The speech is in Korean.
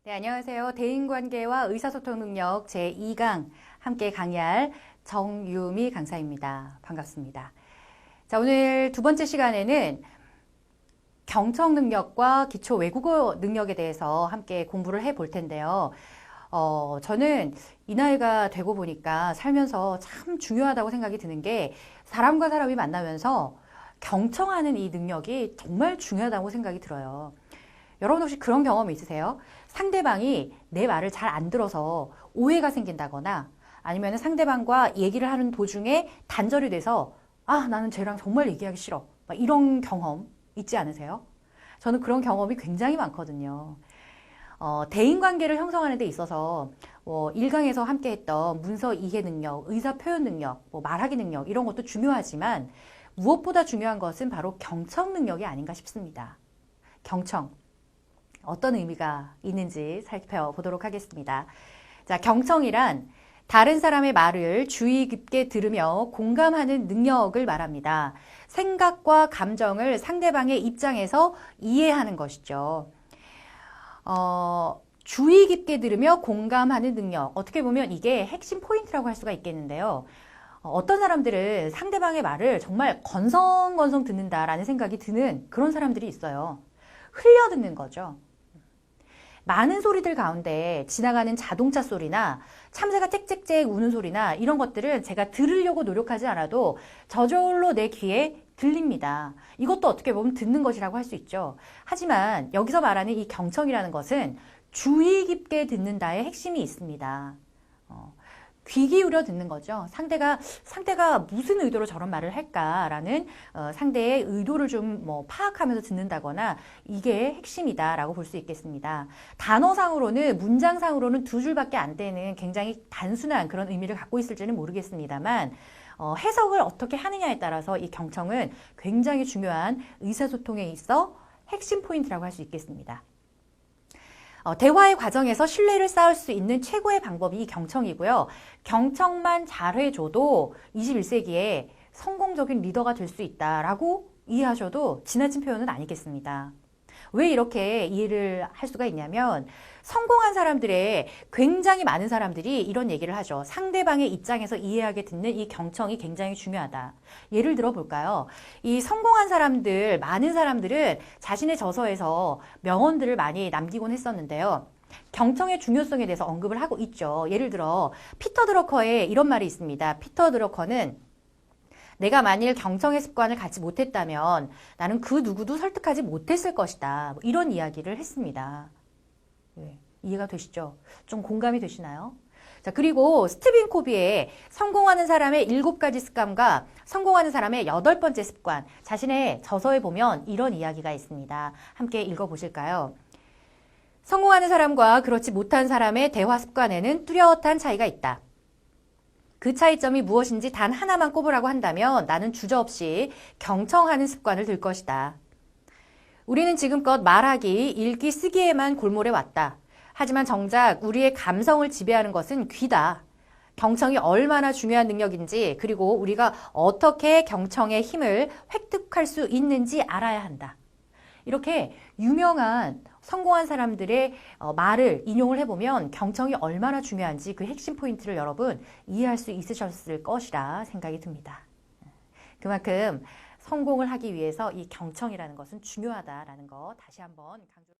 네, 안녕하세요. 대인관계와 의사소통 능력 제2강 함께 강의할 정유미 강사입니다. 반갑습니다. 자, 오늘 두 번째 시간에는 경청 능력과 기초 외국어 능력에 대해서 함께 공부를 해볼 텐데요. 저는 이 나이가 되고 보니까 살면서 참 중요하다고 생각이 드는 게 사람과 사람이 만나면서 경청하는 이 능력이 정말 중요하다고 생각이 들어요. 여러분 혹시 그런 경험 있으세요? 상대방이 내 말을 잘 안 들어서 오해가 생긴다거나 아니면 상대방과 얘기를 하는 도중에 단절이 돼서 나는 쟤랑 정말 얘기하기 싫어. 막 이런 경험 있지 않으세요? 저는 그런 경험이 굉장히 많거든요. 대인관계를 형성하는 데 있어서 1강에서 함께 했던 문서 이해 능력, 의사 표현 능력, 말하기 능력 이런 것도 중요하지만 무엇보다 중요한 것은 바로 경청 능력이 아닌가 싶습니다. 경청. 어떤 의미가 있는지 살펴보도록 하겠습니다. 자, 경청이란 다른 사람의 말을 주의 깊게 들으며 공감하는 능력을 말합니다. 생각과 감정을 상대방의 입장에서 이해하는 것이죠. 주의 깊게 들으며 공감하는 능력. 어떻게 보면 이게 핵심 포인트라고 할 수가 있겠는데요. 어떤 사람들은 상대방의 말을 정말 건성건성 듣는다라는 생각이 드는 그런 사람들이 있어요. 흘려 듣는 거죠. 많은 소리들 가운데 지나가는 자동차 소리나 참새가 짹짹짹 우는 소리나 이런 것들은 제가 들으려고 노력하지 않아도 저절로 내 귀에 들립니다. 이것도 어떻게 보면 듣는 것이라고 할 수 있죠. 하지만 여기서 말하는 이 경청이라는 것은 주의 깊게 듣는다의 핵심이 있습니다. 귀 기울여 듣는 거죠. 상대가 무슨 의도로 저런 말을 할까라는 상대의 의도를 좀 파악하면서 듣는다거나 이게 핵심이다라고 볼 수 있겠습니다. 단어상으로는 문장상으로는 두 줄밖에 안 되는 굉장히 단순한 그런 의미를 갖고 있을지는 모르겠습니다만 해석을 어떻게 하느냐에 따라서 이 경청은 굉장히 중요한 의사소통에 있어 핵심 포인트라고 할 수 있겠습니다. 대화의 과정에서 신뢰를 쌓을 수 있는 최고의 방법이 이 경청이고요. 경청만 잘해줘도 21세기에 성공적인 리더가 될 수 있다라고 이해하셔도 지나친 표현은 아니겠습니다. 왜 이렇게 이해를 할 수가 있냐면 성공한 사람들의 굉장히 많은 사람들이 이런 얘기를 하죠. 상대방의 입장에서 이해하게 듣는 이 경청이 굉장히 중요하다. 예를 들어 볼까요? 이 성공한 사람들, 많은 사람들은 자신의 저서에서 명언들을 많이 남기곤 했었는데요. 경청의 중요성에 대해서 언급을 하고 있죠. 예를 들어 피터 드러커의 이런 말이 있습니다. 피터 드러커는 내가 만일 경청의 습관을 갖지 못했다면 나는 그 누구도 설득하지 못했을 것이다. 이런 이야기를 했습니다. 네, 이해가 되시죠? 좀 공감이 되시나요? 자, 그리고 스티븐 코비의 성공하는 사람의 7가지 습관과 성공하는 사람의 8번째 습관. 자신의 저서에 보면 이런 이야기가 있습니다. 함께 읽어보실까요? 성공하는 사람과 그렇지 못한 사람의 대화 습관에는 뚜렷한 차이가 있다. 그 차이점이 무엇인지 단 하나만 꼽으라고 한다면 나는 주저없이 경청하는 습관을 들 것이다. 우리는 지금껏 말하기, 읽기, 쓰기에만 골몰해 왔다. 하지만 정작 우리의 감성을 지배하는 것은 귀다. 경청이 얼마나 중요한 능력인지 그리고 우리가 어떻게 경청의 힘을 획득할 수 있는지 알아야 한다. 이렇게 유명한 성공한 사람들의 말을 인용을 해보면 경청이 얼마나 중요한지 그 핵심 포인트를 여러분 이해할 수 있으셨을 것이라 생각이 듭니다. 그만큼 성공을 하기 위해서 이 경청이라는 것은 중요하다라는 거 다시 한번 강조